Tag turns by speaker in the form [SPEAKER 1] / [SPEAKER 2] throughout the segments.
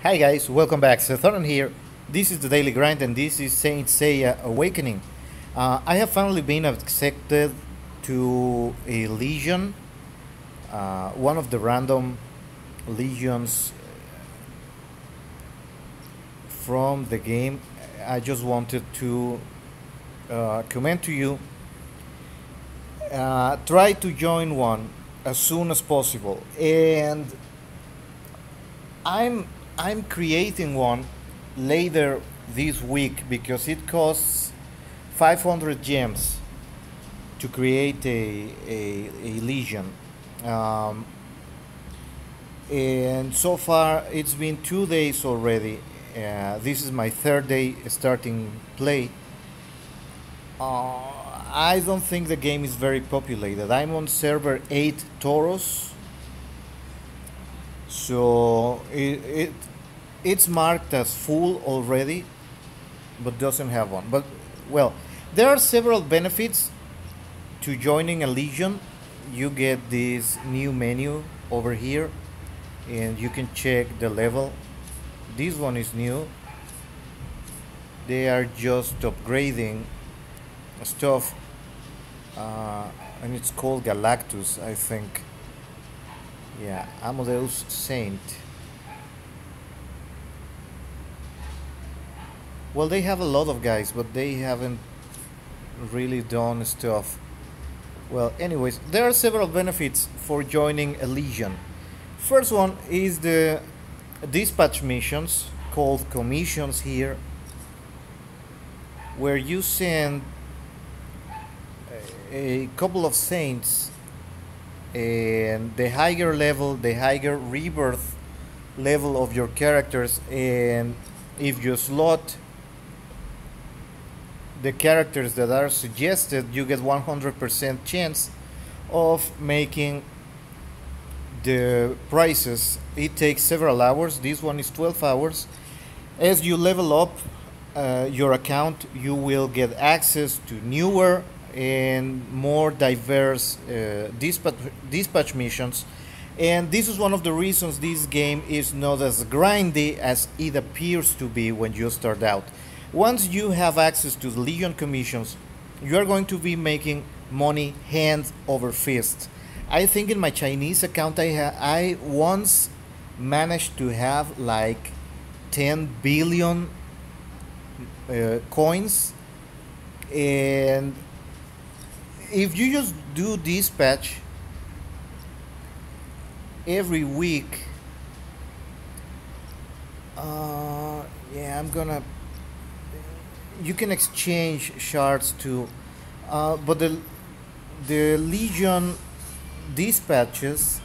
[SPEAKER 1] Hi guys, welcome back. Seth here. This is the Daily Grind and this is Saint Seiya Awakening. I have finally been accepted to a legion, one of the random legions from the game. I just wanted to comment to you. Try to join one as soon as possible, and I'm I'm creating one later this week because it costs 500 gems to create a legion. Um, and so far it's been 2 days already. This is my third day starting play. I don't think the game is very populated. I'm on server 8 Toros, so it's marked as full already, but doesn't have one. But well, there are several benefits to joining a legion. You get this new menu over here, and you can check the level. This one is new. They are just upgrading stuff, and it's called Galactus, I think. Yeah, Amadeus Saint. Well, they have a lot of guys, but they haven't really done stuff. Well, anyways, there are several benefits for joining a legion. First one is the dispatch missions called commissions here, where you send a couple of saints, and the higher level, the higher rebirth level of your characters, and if you slot the characters that are suggested, you get 100% chance of making the prices. It takes several hours. This one is 12 hours. As you level up your account, you will get access to newer and more diverse dispatch missions. And this is one of the reasons this game is not as grindy as it appears to be when you start out. Once you have access to the Legion commissions, you are going to be making money hand over fist. I think in my Chinese account I once managed to have like 10 billion coins, and if you just do dispatch every week, yeah, you can exchange shards too, but the Legion dispatches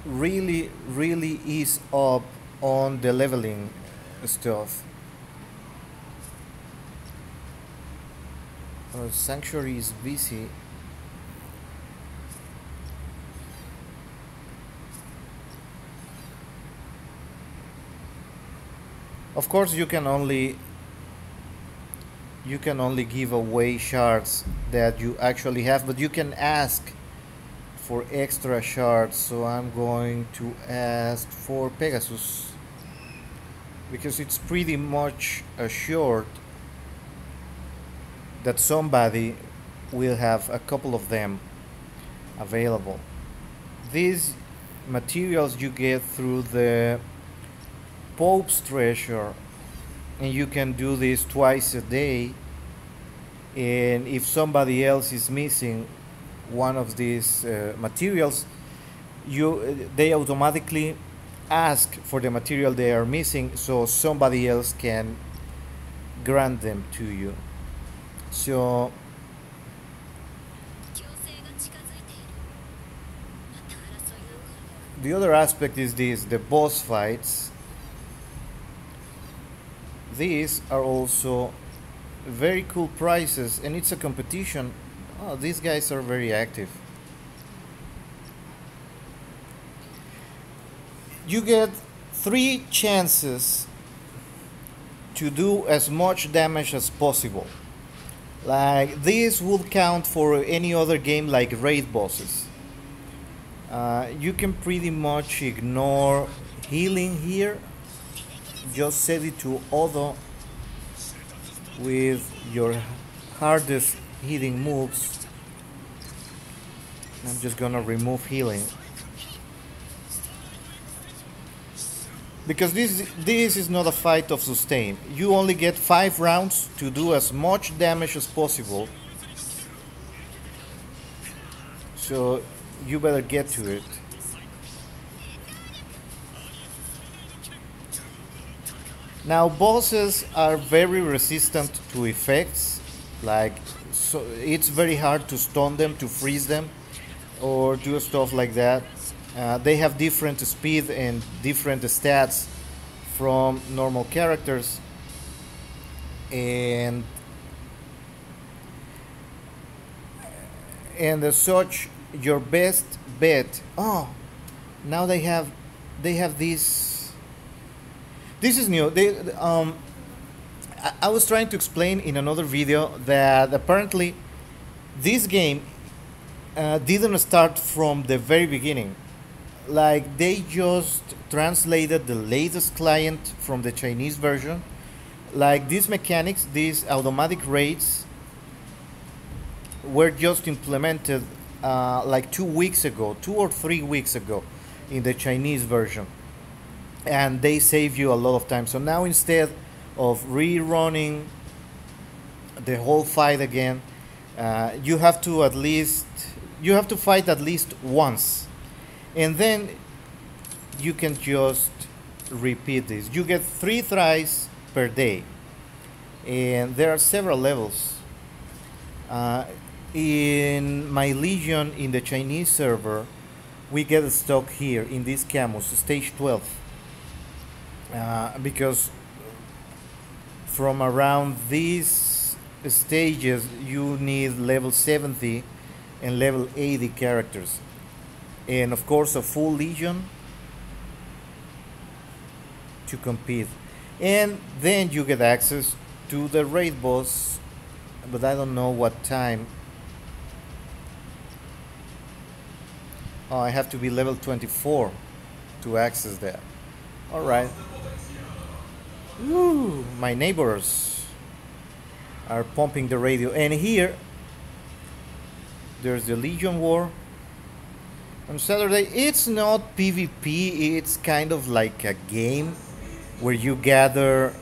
[SPEAKER 1] really is up on the leveling stuff. Sanctuary is busy. Of course, you can only give away shards that you actually have, but you can ask for extra shards. So I'm going to ask for Pegasus because it's pretty much assured that somebody will have a couple of them available. These materials you get through the Pope's treasure, and you can do this twice a day, and if somebody else is missing one of these materials, they automatically ask for the material they are missing, so somebody else can grant them to you. So the other aspect is this, the boss fights. These are also very cool prices, and it's a competition. Oh, these guys are very active. You get 3 chances to do as much damage as possible. Like this would count for any other game like raid bosses. You can pretty much ignore healing here. Just set it to auto with your hardest hitting moves. I'm just gonna remove healing because this is not a fight of sustain. You only get 5 rounds to do as much damage as possible, so you better get to it. Now bosses are very resistant to effects, like, so it's very hard to stun them, to freeze them, or do stuff like that. They have different speed and different stats from normal characters, and as such, your best bet. Oh, now they have this. This is new. I was trying to explain in another video that apparently this game didn't start from the very beginning. Like, they just translated the latest client from the Chinese version. Like, these mechanics, these automatic raids, were just implemented like 2 weeks ago, 2 or 3 weeks ago, in the Chinese version, and they save you a lot of time. So now, instead of rerunning the whole fight again, you have to fight at least once, and then you can just repeat this. You get 3 tries per day, and there are several levels. In my Legion in the Chinese server, we get stuck here in this Camus, stage 12, because from around these stages you need level 70 and level 80 characters, and of course a full Legion to compete, and then you get access to the raid boss, but I don't know what time. Oh, I have to be level 24 to access that. Alright. Woo! My neighbors are pumping the radio. And here, there's the Legion War on Saturday. It's not PvP, it's kind of like a game where you gather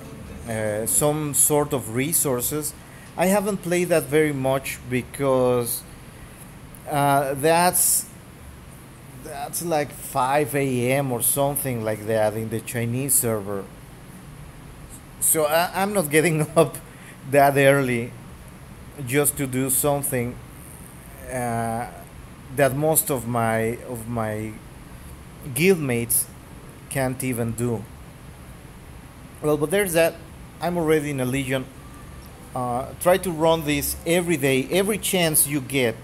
[SPEAKER 1] some sort of resources. I haven't played that very much because that's like 5 a.m. or something like that in the Chinese server. So I'm not getting up that early just to do something that most of my guildmates can't even do. Well, but there's that. I'm already in a Legion. Try to run this every day, every chance you get.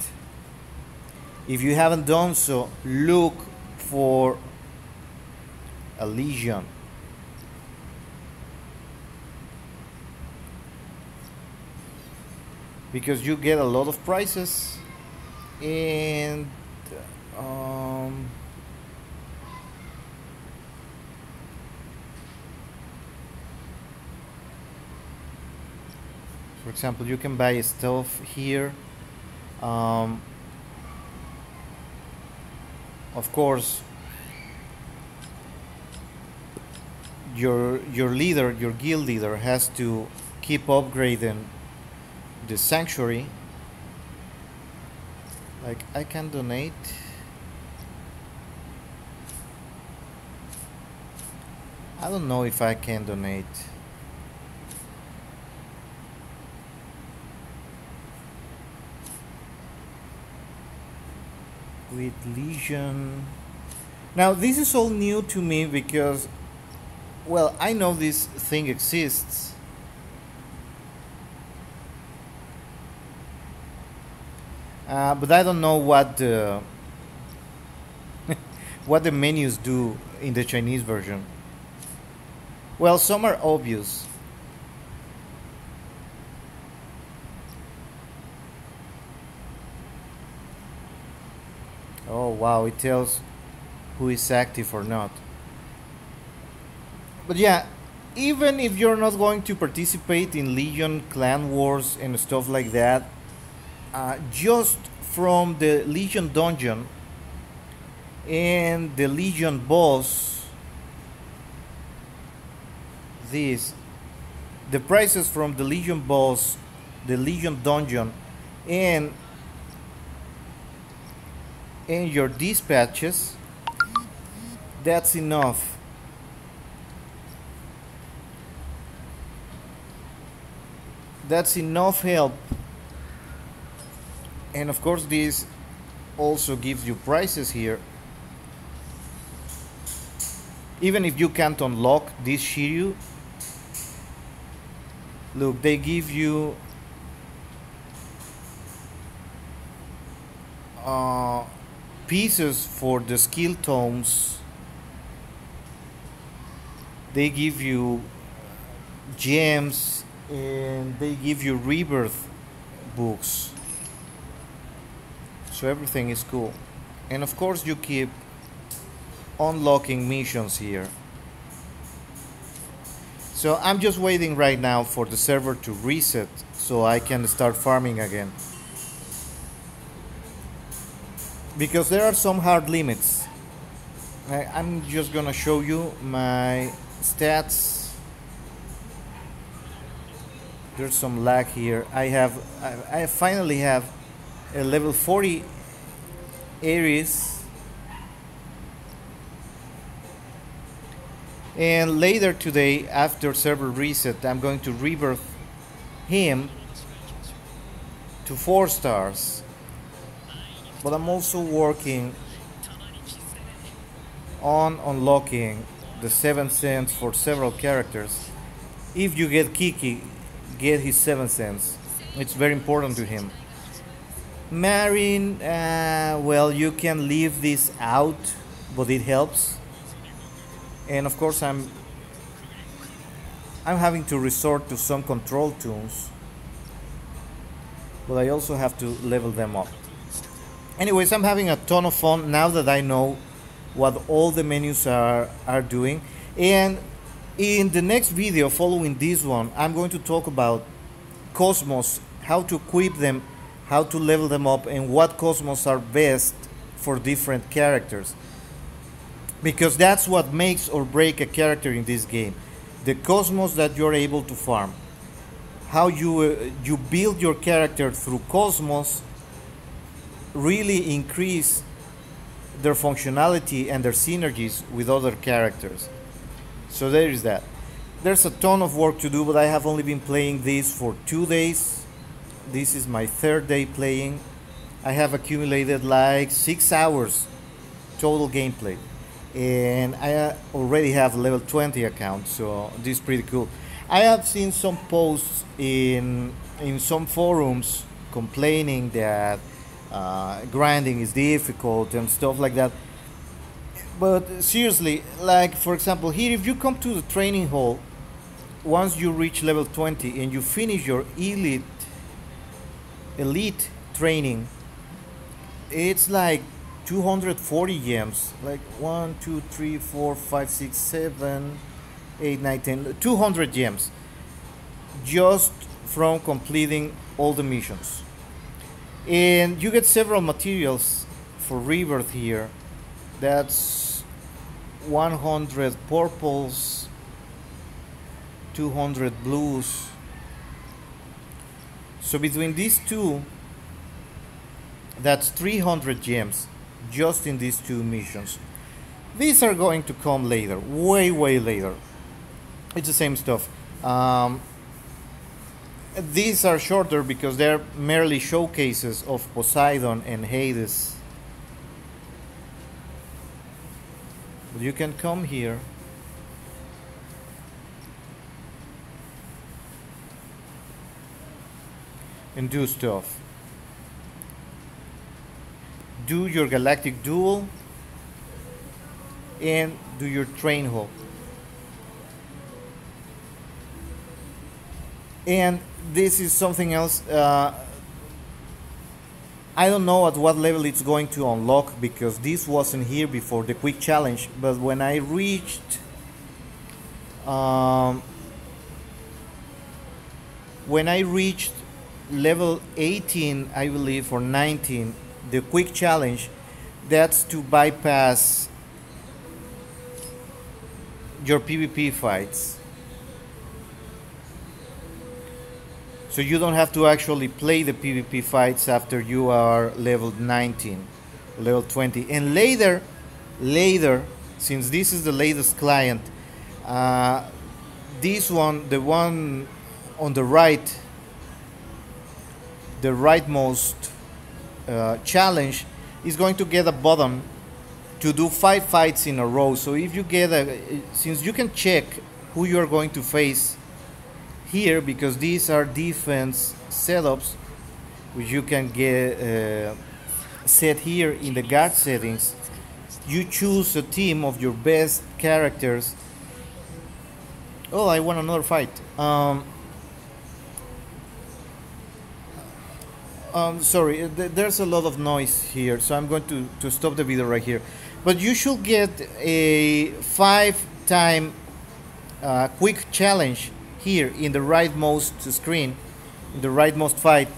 [SPEAKER 1] If you haven't done so, look for a Legion. Because you get a lot of prizes, and for example, you can buy stuff here. Of course, your leader, your guild leader, has to keep upgrading the sanctuary. Like, I can donate. I don't know if I can donate. With Legion. Now, this is all new to me because, well, I know this thing exists. But I don't know what the what the menus do in the Chinese version. Well, some are obvious. Oh wow, it tells who is active or not. But yeah, even if you're not going to participate in Legion clan wars and stuff like that, just from the Legion dungeon and the Legion boss, this, the prices from the Legion boss, the Legion dungeon, and your dispatches, that's enough. That's enough help. And of course this also gives you prices here. Even if you can't unlock this Shiryu, look, they give you pieces for the skill tomes. They give you gems, and they give you rebirth books. So everything is cool. And of course you keep unlocking missions here. So I'm just waiting right now for the server to reset so I can start farming again. Because there are some hard limits. I'm just gonna show you my stats. There's some lag here. I finally have a level 40 Ares. And later today, after server reset, I'm going to rebirth him to 4 stars. But I'm also working on unlocking the 7 cents for several characters. If you get Kiki, get his 7 cents. It's very important to him. Marin, well, you can leave this out, but it helps. And of course I'm having to resort to some control tunes, but I also have to level them up. Anyways, I'm having a ton of fun now that I know what all the menus are doing. And in the next video following this one, I'm going to talk about Cosmos, how to equip them, how to level them up, and what Cosmos are best for different characters. Because that's what makes or break a character in this game. The Cosmos that you're able to farm. How you build your character through Cosmos really increase their functionality and their synergies with other characters. So there is that. There's a ton of work to do, but I have only been playing this for 2 days. This is my 3rd day playing. I have accumulated like 6 hours total gameplay. And I already have a level 20 account, so this is pretty cool. I have seen some posts in some forums complaining that grinding is difficult and stuff like that. But seriously, like for example here, if you come to the training hall, once you reach level 20 and you finish your elite training, it's like 240 gems, like 1, 2, 3, 4, 5, 6, 7, 8, 9, 10, 200 gems just from completing all the missions. And you get several materials for rebirth here. That's 100 purples, 200 blues. So between these two, that's 300 gems just in these 2 missions. These are going to come later, way later. It's the same stuff. These are shorter because they're merely showcases of Poseidon and Hades. But you can come here and do stuff. Do your galactic duel and do your train hall. And this is something else. I don't know at what level it's going to unlock because this wasn't here before the quick challenge, but when I reached um, level 18, I believe, or 19, the quick challenge, that's to bypass your PvP fights. So you don't have to actually play the PvP fights after you are level 19, level 20. And later, since this is the latest client, this one, the one on the right, the rightmost challenge, is going to get a button to do 5 fights in a row. So if you get since you can check who you are going to face here, because these are defense setups which you can get set here in the guard settings. You choose a team of your best characters. Oh, I want another fight. Sorry, there's a lot of noise here, so I'm going to stop the video right here. But you should get a 5-time quick challenge here in the rightmost screen, in the rightmost fight.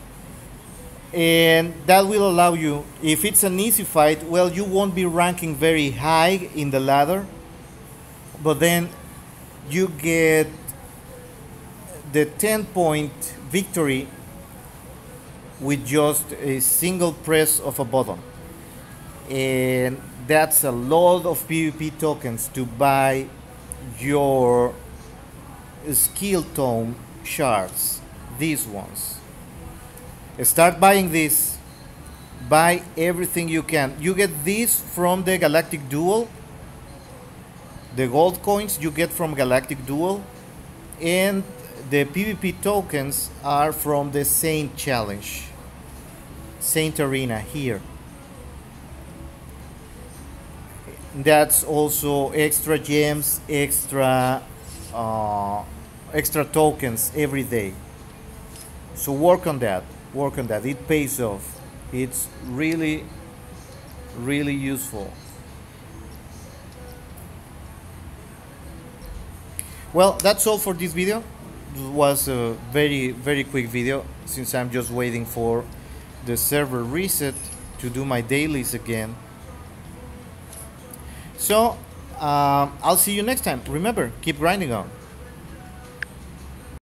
[SPEAKER 1] And that will allow you, if it's an easy fight, well, you won't be ranking very high in the ladder, but then you get the 10-point victory with just a single press of a button. And that's a lot of PvP tokens to buy your skill tome shards, these ones. Start buying this, buy everything you can. You get these from the Galactic Duel, the gold coins you get from Galactic Duel, and the PvP tokens are from the Saint Challenge, Saint Arena here. That's also extra gems, extra tokens every day. So work on that. It pays off. It's really, really useful. Well, that's all for this video. It was a very, very quick video since I'm just waiting for the server reset to do my dailies again. So I'll see you next time. Remember, keep grinding on.